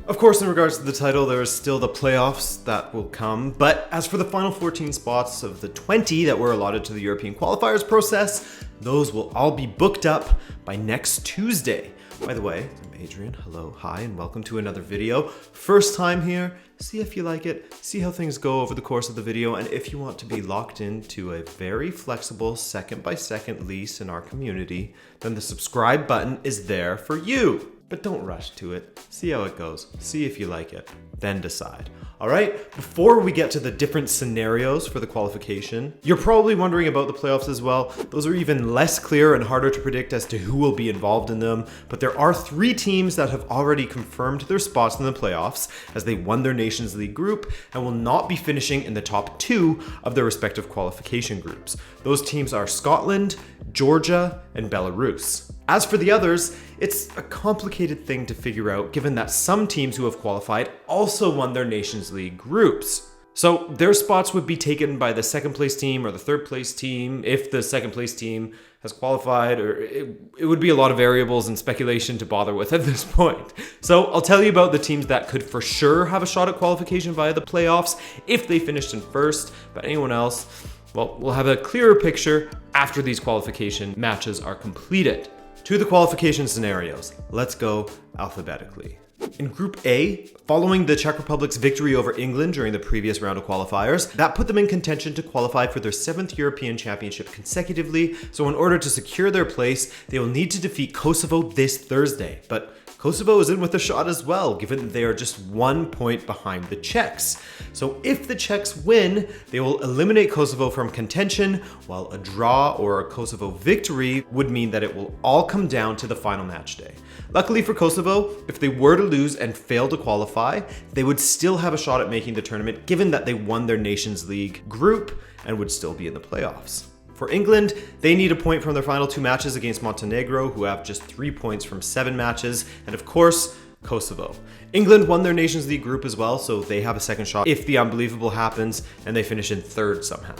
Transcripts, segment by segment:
Of course, in regards to the title, there is still the playoffs that will come, but as for the final 14 spots of the 20 that were allotted to the European Qualifiers process, those will all be booked up by next Tuesday. By the way, I'm Adrian. Hello, hi, and welcome to another video. First time here, see if you like it, see how things go over the course of the video, and if you want to be locked into a very flexible second-by-second lease in our community, then the subscribe button is there for you. But don't rush to it. See how it goes. See if you like it. Then decide. Alright, before we get to the different scenarios for the qualification, you're probably wondering about the playoffs as well. Those are even less clear and harder to predict as to who will be involved in them, but there are 3 teams that have already confirmed their spots in the playoffs as they won their Nations League group and will not be finishing in the top 2 of their respective qualification groups. Those teams are Scotland, Georgia, and Belarus. As for the others, it's a complicated thing to figure out given that some teams who have qualified also won their Nations League groups. So their spots would be taken by the second place team or the third place team if the second place team has qualified, or it would be a lot of variables and speculation to bother with at this point. So I'll tell you about the teams that could for sure have a shot at qualification via the playoffs if they finished in first, but anyone else, well, we'll have a clearer picture after these qualification matches are completed. To the qualification scenarios, let's go alphabetically. In Group A, following the Czech Republic's victory over England during the previous round of qualifiers, that put them in contention to qualify for their 7th European Championship consecutively, so in order to secure their place, they will need to defeat Kosovo this Thursday. But Kosovo is in with a shot as well, given that they are just 1 point behind the Czechs. So if the Czechs win, they will eliminate Kosovo from contention, while a draw or a Kosovo victory would mean that it will all come down to the final match day. Luckily for Kosovo, if they were to lose and fail to qualify, they would still have a shot at making the tournament, given that they won their Nations League group and would still be in the playoffs. For England, they need a point from their final 2 matches against Montenegro, who have just 3 points from 7 matches, and of course, Kosovo. England won their Nations League group as well, so they have a second shot if the unbelievable happens and they finish in 3rd somehow.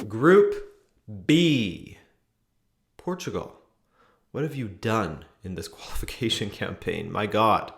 Group B. Portugal. What have you done in this qualification campaign? My God.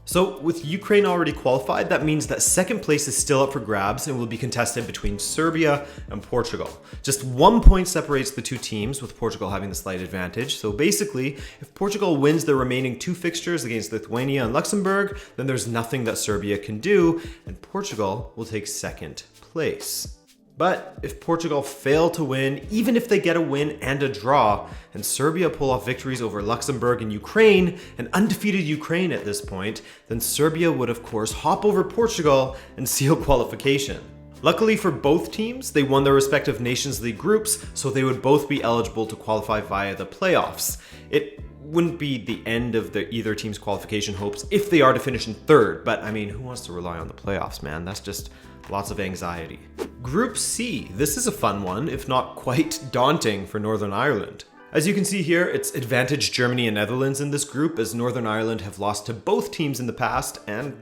So with Ukraine already qualified, that means that second place is still up for grabs and will be contested between Serbia and Portugal. Just 1 point separates the 2 teams, with Portugal having the slight advantage. So basically, if Portugal wins their remaining 2 fixtures against Lithuania and Luxembourg, then there's nothing that Serbia can do, and Portugal will take 2nd place. But if Portugal fail to win, even if they get a win and a draw, and Serbia pull off victories over Luxembourg and Ukraine, an undefeated Ukraine at this point, then Serbia would of course hop over Portugal and seal qualification. Luckily for both teams, they won their respective Nations League groups, so they would both be eligible to qualify via the playoffs. It wouldn't be the end of either team's qualification hopes if they are to finish in 3rd, but I mean, who wants to rely on the playoffs, man? That's just lots of anxiety. Group C. This is a fun one, if not quite daunting for Northern Ireland. As you can see here, it's advantage Germany and Netherlands in this group, as Northern Ireland have lost to both teams in the past, and,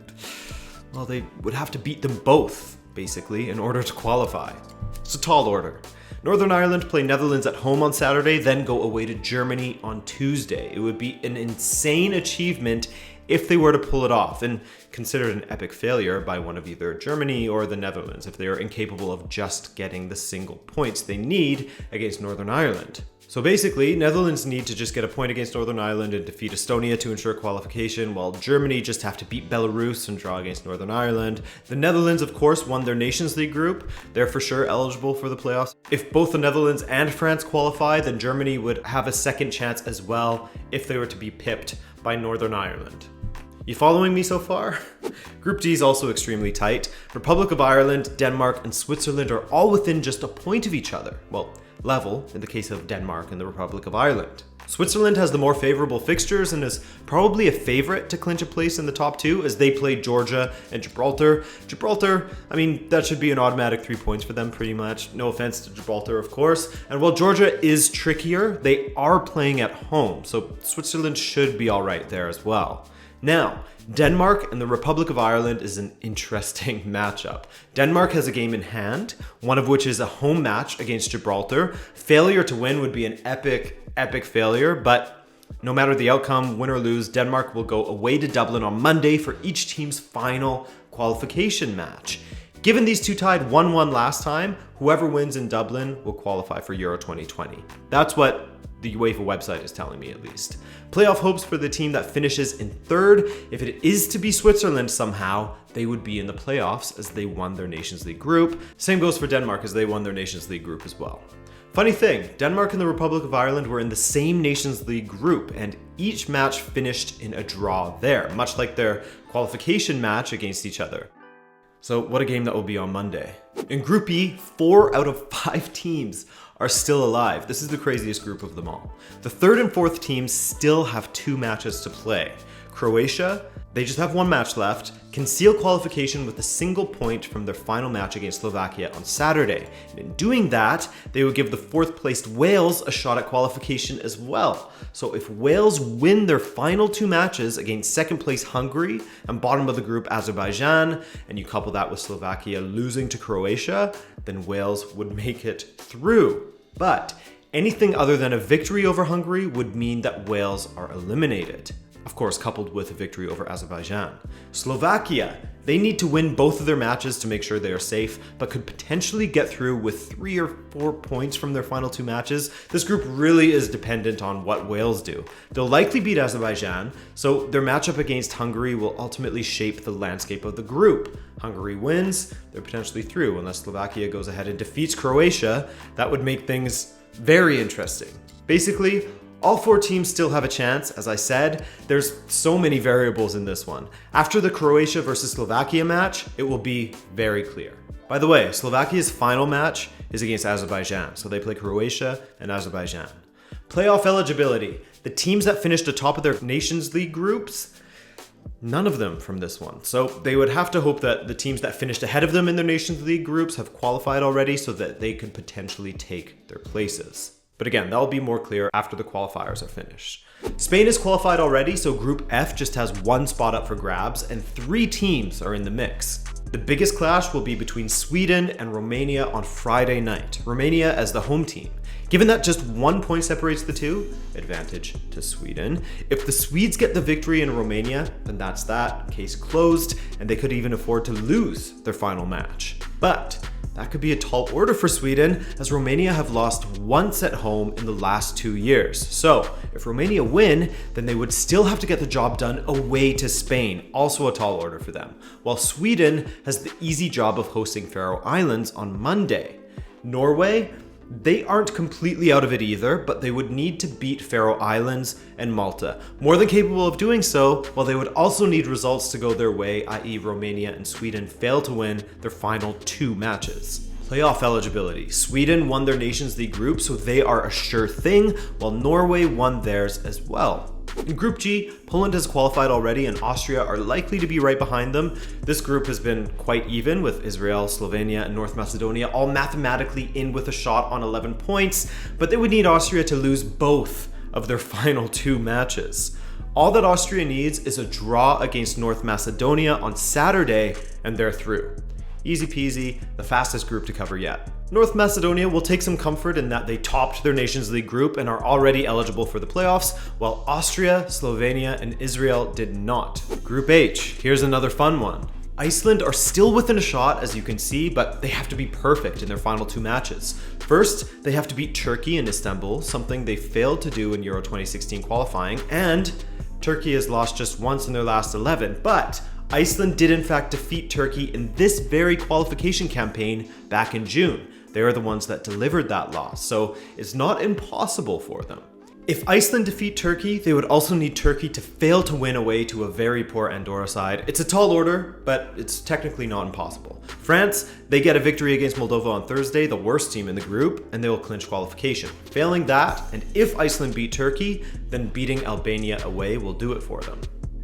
well, they would have to beat them both, basically, in order to qualify. It's a tall order. Northern Ireland play Netherlands at home on Saturday, then go away to Germany on Tuesday. It would be an insane achievement if they were to pull it off, and considered an epic failure by one of either Germany or the Netherlands if they are incapable of just getting the single points they need against Northern Ireland. So basically, Netherlands need to just get a point against Northern Ireland and defeat Estonia to ensure qualification, while Germany just have to beat Belarus and draw against Northern Ireland. The Netherlands, of course, won their Nations League group. They're for sure eligible for the playoffs. If both the Netherlands and France qualify, then Germany would have a second chance as well if they were to be pipped by Northern Ireland. You following me so far? Group D is also extremely tight. Republic of Ireland, Denmark, and Switzerland are all within just a point of each other. Well, level in the case of Denmark and the Republic of Ireland. Switzerland has the more favorable fixtures and is probably a favorite to clinch a place in the top 2 as they play Georgia and Gibraltar. Gibraltar, I mean, that should be an automatic 3 points for them pretty much. No offense to Gibraltar, of course. And while Georgia is trickier, they are playing at home, so Switzerland should be all right there as well. Now, Denmark and the Republic of Ireland is an interesting matchup. Denmark has a game in hand, one of which is a home match against Gibraltar. Failure to win would be an epic failure, but No matter the outcome, win or lose, Denmark will go away to Dublin on Monday for each team's final qualification match. Given these two tied 1-1 last time, whoever wins in Dublin will qualify for Euro 2020. That's what the UEFA website is telling me, at least. Playoff hopes for the team that finishes in third. If it is to be Switzerland somehow, they would be in the playoffs as they won their Nations League group. Same goes for Denmark as they won their Nations League group as well. Funny thing, Denmark and the Republic of Ireland were in the same Nations League group, and each match finished in a draw there, much like their qualification match against each other. So what a game that will be on Monday. In Group E, 4 out of 5 teams are still alive. This is the craziest group of them all. The third and fourth teams still have 2 matches to play. Croatia, they just have 1 match left, can seal qualification with a single point from their final match against Slovakia on Saturday. And in doing that, they would give the 4th placed Wales a shot at qualification as well. So if Wales win their final 2 matches against 2nd place Hungary and bottom of the group Azerbaijan, and you couple that with Slovakia losing to Croatia, then Wales would make it through. But anything other than a victory over Hungary would mean that Wales are eliminated. Of course, coupled with a victory over Azerbaijan. Slovakia, they need to win both of their matches to make sure they are safe, but could potentially get through with 3 or 4 points from their final 2 matches. This group really is dependent on what Wales do. They'll likely beat Azerbaijan, so their matchup against Hungary will ultimately shape the landscape of the group. Hungary wins, they're potentially through, unless Slovakia goes ahead and defeats Croatia. That would make things very interesting. Basically, all 4 teams still have a chance. As I said, there's so many variables in this one. After the Croatia versus Slovakia match, it will be very clear. By the way, Slovakia's final match is against Azerbaijan, so they play Croatia and Azerbaijan. Playoff eligibility. The teams that finished atop of their Nations League groups, none of them from this one. So they would have to hope that the teams that finished ahead of them in their Nations League groups have qualified already so that they could potentially take their places. But again, that'll be more clear after the qualifiers are finished. Spain is qualified already, so Group F just has 1 spot up for grabs, and 3 teams are in the mix. The biggest clash will be between Sweden and Romania on Friday night. Romania as the home team. Given that just 1 point separates the two, advantage to Sweden. If the Swedes get the victory in Romania, then that's that, case closed, and they could even afford to lose their final match. But that could be a tall order for Sweden, as Romania have lost once at home in the last 2 years. So, if Romania win, then they would still have to get the job done away to Spain, also a tall order for them. While Sweden has the easy job of hosting Faroe Islands on Monday. Norway, they aren't completely out of it either, but they would need to beat Faroe Islands and Malta. More than capable of doing so, while they would also need results to go their way, i.e. Romania and Sweden fail to win their final 2 matches. Playoff eligibility. Sweden won their Nations League group, so they are a sure thing, while Norway won theirs as well. In Group G, Poland has qualified already and Austria are likely to be right behind them. This group has been quite even, with Israel, Slovenia, and North Macedonia all mathematically in with a shot on 11 points, but they would need Austria to lose both of their final 2 matches. All that Austria needs is a draw against North Macedonia on Saturday, and they're through. Easy peasy, the fastest group to cover yet. North Macedonia will take some comfort in that they topped their Nations League group and are already eligible for the playoffs, while Austria, Slovenia, and Israel did not. Group H, here's another fun one. Iceland are still within a shot, as you can see, but they have to be perfect in their final 2 matches. First, they have to beat Turkey in Istanbul, something they failed to do in Euro 2016 qualifying, and Turkey has lost just once in their last 11, but Iceland did in fact defeat Turkey in this very qualification campaign back in June. They are the ones that delivered that loss, so it's not impossible for them. If Iceland defeat Turkey, they would also need Turkey to fail to win away to a very poor Andorra side. It's a tall order, but it's technically not impossible. France, they get a victory against Moldova on Thursday, the worst team in the group, and they will clinch qualification. Failing that, and if Iceland beat Turkey, then beating Albania away will do it for them.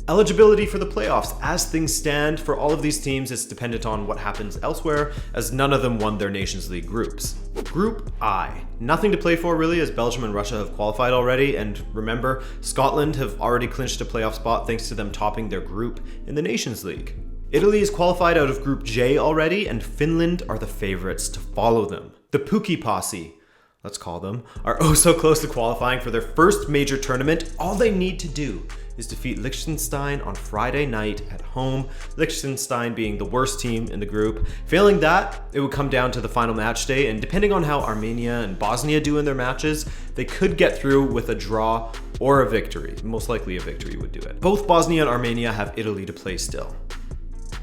Eligibility for the playoffs. As things stand, for all of these teams, it's dependent on what happens elsewhere, as none of them won their Nations League groups. Group I. Nothing to play for really, as Belgium and Russia have qualified already, and remember, Scotland have already clinched a playoff spot thanks to them topping their group in the Nations League. Italy is qualified out of Group J already, and Finland are the favorites to follow them. The Pukki Posse. let's call them, are oh so close to qualifying for their first major tournament, all they need to do is defeat Liechtenstein on Friday night at home, Liechtenstein being the worst team in the group. Failing that, it would come down to the final match day, and depending on how Armenia and Bosnia do in their matches, they could get through with a draw or a victory. Most likely a victory would do it. Both Bosnia and Armenia have Italy to play still.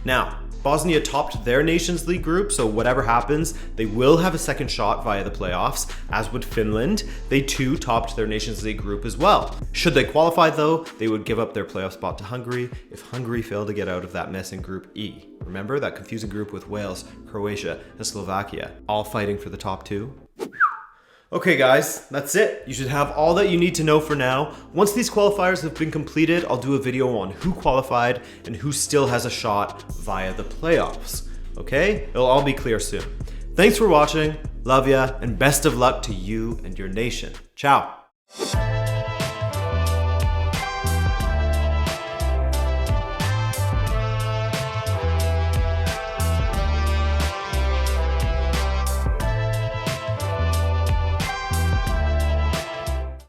Now, Bosnia topped their Nations League group, so whatever happens, they will have a second shot via the playoffs, as would Finland. They too topped their Nations League group as well. Should they qualify though, they would give up their playoff spot to Hungary if Hungary failed to get out of that mess in Group E. Remember that confusing group with Wales, Croatia, and Slovakia, all fighting for the top two? Okay guys, that's it. You should have all that you need to know for now. Once these qualifiers have been completed, I'll do a video on who qualified and who still has a shot via the playoffs. Okay? It'll all be clear soon. Thanks for watching, love ya, and best of luck to you and your nation. Ciao.